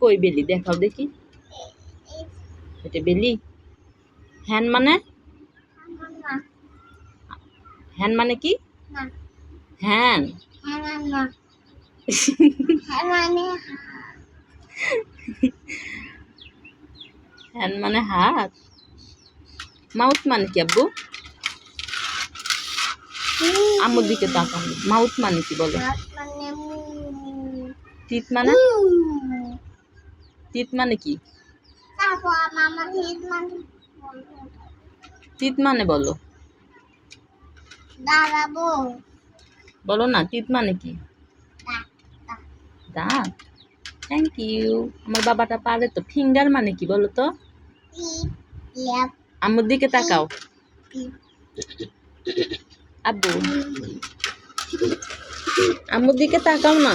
কই বেলি দেখাও দেখি। এটা বেলি। হ্যান মানে? হ্যান মানে কি? হ্যান হ্যান মানে হাত। মাউথ মানে কি আব্বু? আম্মুর দিকে তাকান। মাউথ মানে কি বলো? তিত মানে? তিত মানে কি? তিত মানে বলো। বলো না তিত মানে কি? দাঁত। Thank you. আমার বাবাটা পারে তো। ফিঙ্গার মানে কি বলো তো? আম্মুর দিকে তাকাও আব্বু। আম্মুর দিকে তাকাও না।